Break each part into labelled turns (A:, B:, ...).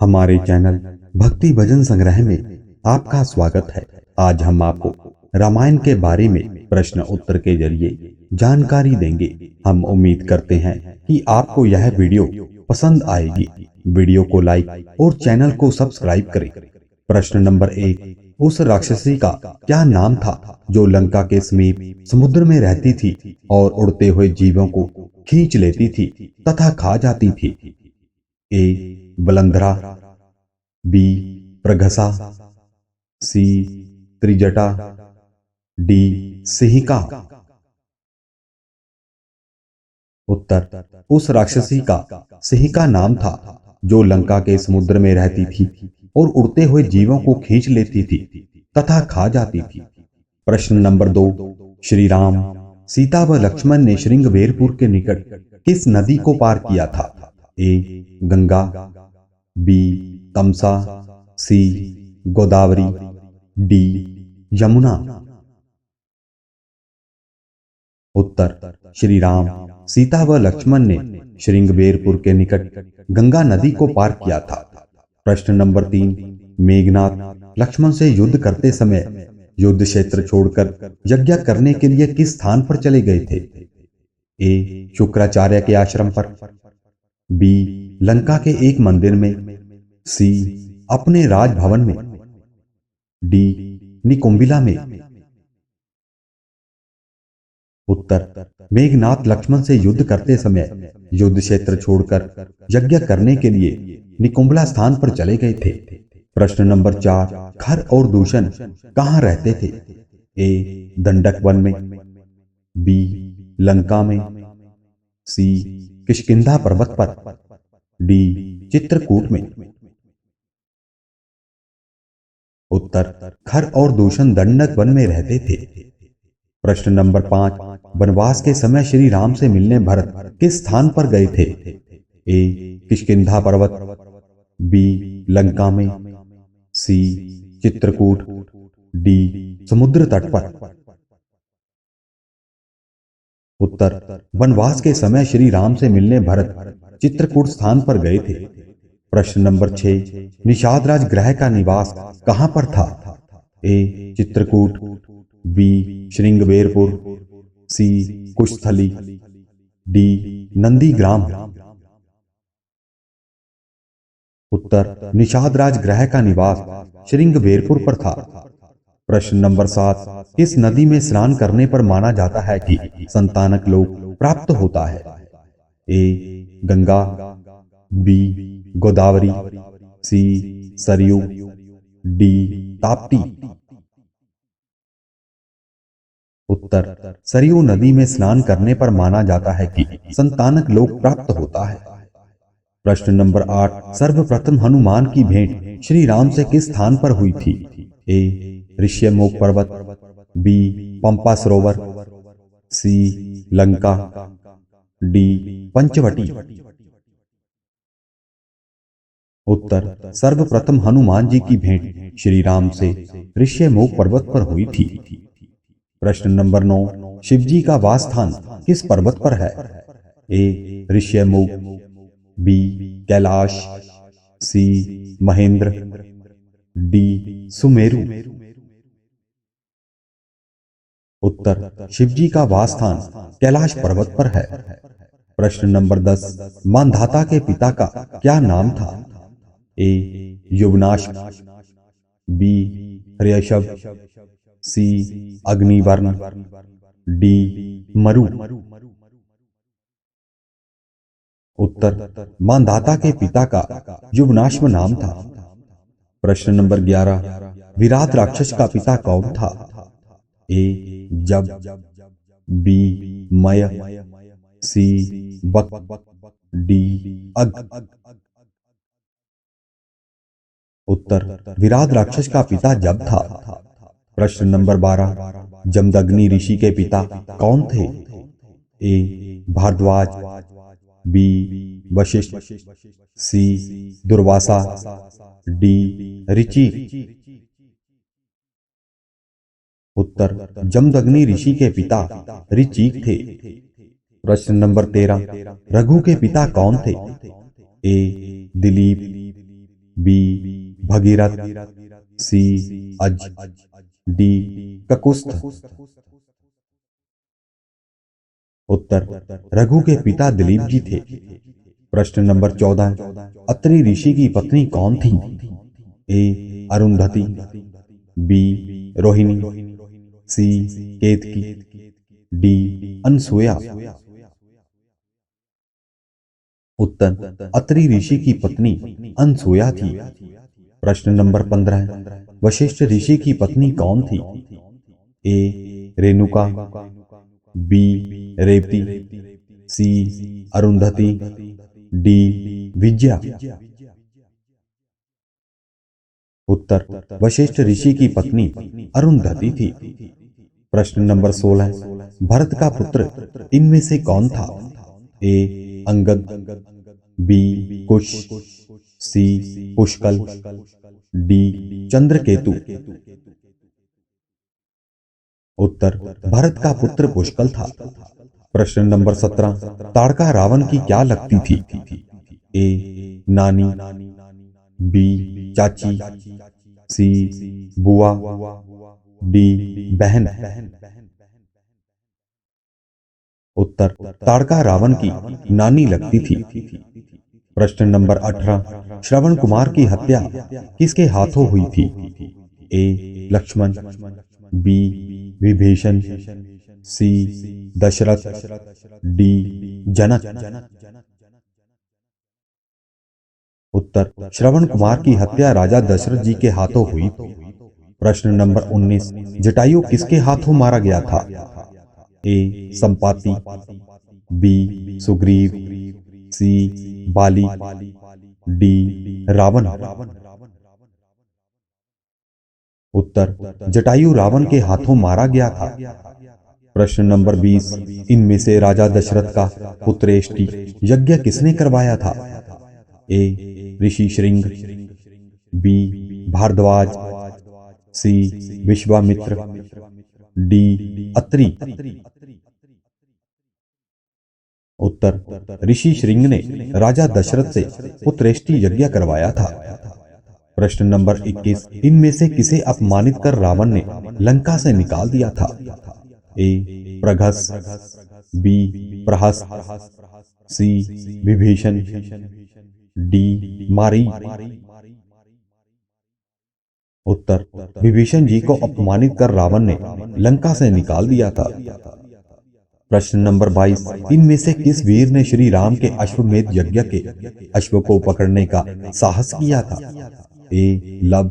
A: हमारे चैनल भक्ति भजन संग्रह में आपका स्वागत है। आज हम आपको रामायण के बारे में प्रश्न उत्तर के जरिए जानकारी देंगे। हम उम्मीद करते हैं कि आपको यह वीडियो पसंद आएगी। वीडियो को लाइक और चैनल को सब्सक्राइब करें। प्रश्न नंबर 1, उस राक्षसी का क्या नाम था जो लंका के समीप समुद्र में रहती थी और उड़ते हुए जीवों को खींच लेती थी तथा खा जाती थी? ए बलंधरा, बी प्रघसा, सी त्रिजटा, डी सिंहिका। उत्तर, उस राक्षसी का सिंहिका नाम था जो लंका के समुद्र में रहती थी और उड़ते हुए जीवों को खींच लेती थी तथा खा जाती थी। प्रश्न नंबर 2, श्री राम, सीता व लक्ष्मण ने श्रृंगबेरपुर के निकट किस नदी को पार किया था? ए गंगा, बी तमसा, सी गोदावरी, डी यमुना। उत्तर, श्री राम, सीता व लक्ष्मण ने श्रृंगबेरपुर के निकट गंगा नदी को पार किया था। प्रश्न नंबर 3, मेघनाथ लक्ष्मण से युद्ध करते समय युद्ध क्षेत्र छोड़कर यज्ञ करने के लिए किस स्थान पर चले गए थे? ए शुक्राचार्य के आश्रम पर, बी लंका के एक मंदिर में, सी अपने राजभवन में, डी निकुंभिला में। उत्तर, मेघनाथ लक्ष्मण से युद्ध करते समय युद्ध क्षेत्र छोड़कर यज्ञ करने के लिए निकुंभिला स्थान पर चले गए थे। प्रश्न नंबर 4, खर और दूषण कहाँ रहते थे? ए दंडक वन में, बी लंका में, सी किष्किंधा पर्वत पर, डी चित्रकूट में। उत्तर, खर और दूषण दंडक वन में रहते थे। प्रश्न नंबर 5, वनवास के समय श्री राम से मिलने भरत किस स्थान पर गए थे? ए किष्किंधा पर्वत, बी लंका में, सी चित्रकूट, डी समुद्र तट पर। उत्तर, वनवास के समय श्री राम से मिलने भरत चित्रकूट स्थान पर गए थे। प्रश्न नंबर 6, निषाद राज ग्रह का निवास कहां पर था? ए चित्रकूट, बी श्रृंगबेरपुर, सी कुशस्थली, डी नंदीग्राम। उत्तर, निषाद राज ग्रह का निवास श्रृंगबेरपुर पर था। प्रश्न नंबर 7, किस नदी में स्नान करने पर माना जाता है कि संतानक लोक प्राप्त होता है? ए गंगा, बी गोदावरी, सी सरयू, डी ताप्ती। उत्तर, सरयू नदी में स्नान करने पर माना जाता है कि संतानक लोक प्राप्त होता है। प्रश्न नंबर 8, सर्वप्रथम हनुमान की भेंट श्री राम से किस स्थान पर हुई थी? ए ऋष्यमुख पर्वत, बी पंपा सरोवर, सी लंका, डी पंचवटी। उत्तर, सर्वप्रथम हनुमान जी की भेंट श्री राम से ऋष्यमुख पर्वत पर हुई थी। प्रश्न नंबर 9, शिव जी का वास स्थान किस पर्वत पर है? ए ऋष्यमुख, बी कैलाश, सी महेंद्र, डी सुमेरु। उत्तर, शिव जी का वास स्थान कैलाश पर्वत पर है। प्रश्न नंबर 10, मानधाता के पिता का क्या नाम था? ए युवनाश, बी हर्यशव, सी अग्निवर्ण, डी मरु। उत्तर, मानधाता के पिता का युवनाश्व नाम था। प्रश्न नंबर 11, विराट राक्षस का पिता कौन था? ए जब, बी मय, सी बक, डी अग। उत्तर, विराट राक्षस का पिता जब था। प्रश्न नंबर 12, जमदग्नि ऋषि के पिता कौन थे? ए भारद्वाज, बी वशिष्ठ, सी दुर्वासा, डी ऋचि। उत्तर, जमदग्नि ऋषि के पिता ऋचिक थे। प्रश्न नंबर 13, रघु के पिता कौन थे? ए दिलीप, बी भगीरथ, सी अज, डी ककुस्थ। उत्तर रघु के पिता दिलीप जी थे। प्रश्न नंबर 14, अत्रि ऋषि की पत्नी कौन थी? ए अरुंधति, बी रोहिणी, सी केतकी, डी अनसुया। उत्तर अत्रि ऋषि की पत्नी अनसुया थी। प्रश्न नंबर 15, वशिष्ठ ऋषि की पत्नी कौन थी? ए रेणुका, बी रेवती, सी अरुंधति, डी विद्या। उत्तर वशिष्ठ ऋषि की पत्नी अरुंधति थी। प्रश्न नंबर 16, भरत का पुत्र इनमें से कौन था? ए अंगद, बी कुश, सी पुष्कल, डी चंद्रकेतु। उत्तर भरत का पुत्र पुष्कल था। प्रश्न नंबर 17, ताड़का रावण की क्या लगती थी? ए नानी, बी चाची, सी बुआ, डी बहन। उत्तर ताड़का रावण की नानी लगती थी। प्रश्न नंबर 18, श्रवण कुमार की हत्या किसके हाथों हुई थी? ए लक्ष्मण, बी विभीषण, सी दशरथ, डी जनक। उत्तर श्रवण कुमार की हत्या राजा दशरथ जी के हाथों हुई। प्रश्न नंबर 19, जटायु किसके हाथों मारा गया था? ए संपाति, बी सुग्रीव, सी बाली, डी रावण। उत्तर जटायु रावण के हाथों मारा गया था। प्रश्न नंबर 20, इनमें से राजा दशरथ का पुत्रेष्टि यज्ञ किसने करवाया था? ए ऋषि श्रृंग, बी भारद्वाज, सी विश्वामित्र, डी अत्रि। उत्तर ऋषि श्रृंग ने राजा दशरथ से पुत्रेष्टि यज्ञ करवाया था। प्रश्न नंबर 21, इनमें से किसे अपमानित कर रावण ने लंका से निकाल दिया था? ए प्रघस, बी प्रहस्त, सी विभीषण, डी मारी। उत्तर विभीषण जी को अपमानित कर रावण ने लंका से निकाल दिया था। प्रश्न नंबर 22, इनमें से किस वीर ने श्री राम के अश्वमेध यज्ञ के अश्व को पकड़ने का साहस किया था? ए लव,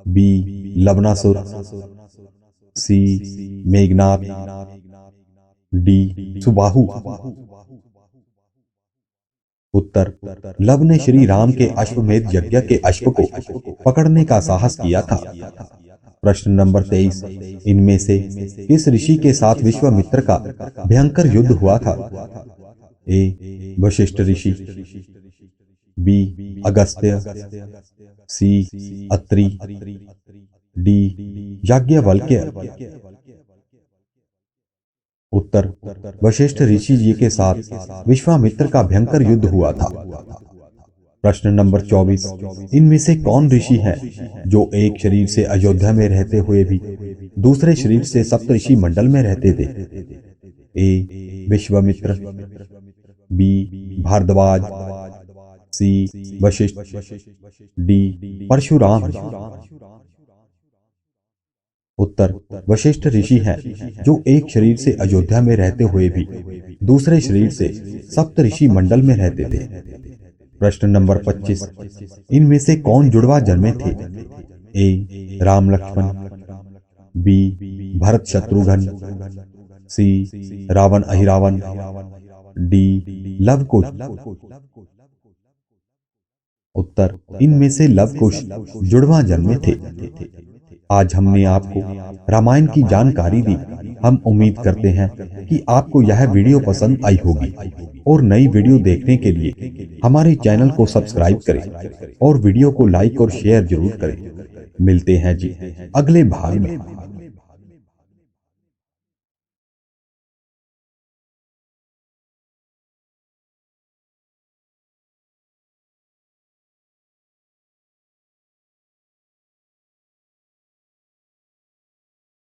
A: बी लवनासुर, सी मेघनाद, डी सुबाहु। उत्तर लव ने श्री राम के अश्वमेध यज्ञ के अश्व को पकड़ने का साहस किया था। प्रश्न नंबर 23, इनमें से किस ऋषि के साथ विश्वामित्र का भयंकर युद्ध हुआ था? ए वशिष्ठ ऋषि, बी अगस्त्य, सी अत्रि, डी याज्ञवल्क्य। उत्तर वशिष्ठ ऋषि जी के साथ विश्वामित्र का भयंकर युद्ध हुआ था। प्रश्न नंबर 24, इनमें से कौन ऋषि है जो एक शरीर से अयोध्या में रहते हुए भी दूसरे शरीर से सप्तऋषि मंडल में रहते थे? ए विश्वामित्र, बी भारद्वाज, सी वशिष्ठ, डी परशुराम। उत्तर वशिष्ठ ऋषि हैं जो एक शरीर से अयोध्या में रहते हुए भी दूसरे शरीर से सप्तऋषि मंडल में रहते थे। प्रश्न नंबर 25, इनमें से कौन जुड़वा जन्मे थे? ए राम लक्ष्मण, बी भरत शत्रुघ्न, सी रावण अहिरावण, डी लव कुश। उत्तर इनमें से लव कुश जुड़वा जन्मे थे। आज हमने आपको रामायण की जानकारी दी। हम उम्मीद करते हैं कि आपको यह वीडियो पसंद आई होगी और नई वीडियो देखने के लिए हमारे चैनल को सब्सक्राइब करें और वीडियो को लाइक और शेयर जरूर करें। मिलते हैं जी अगले भाग में।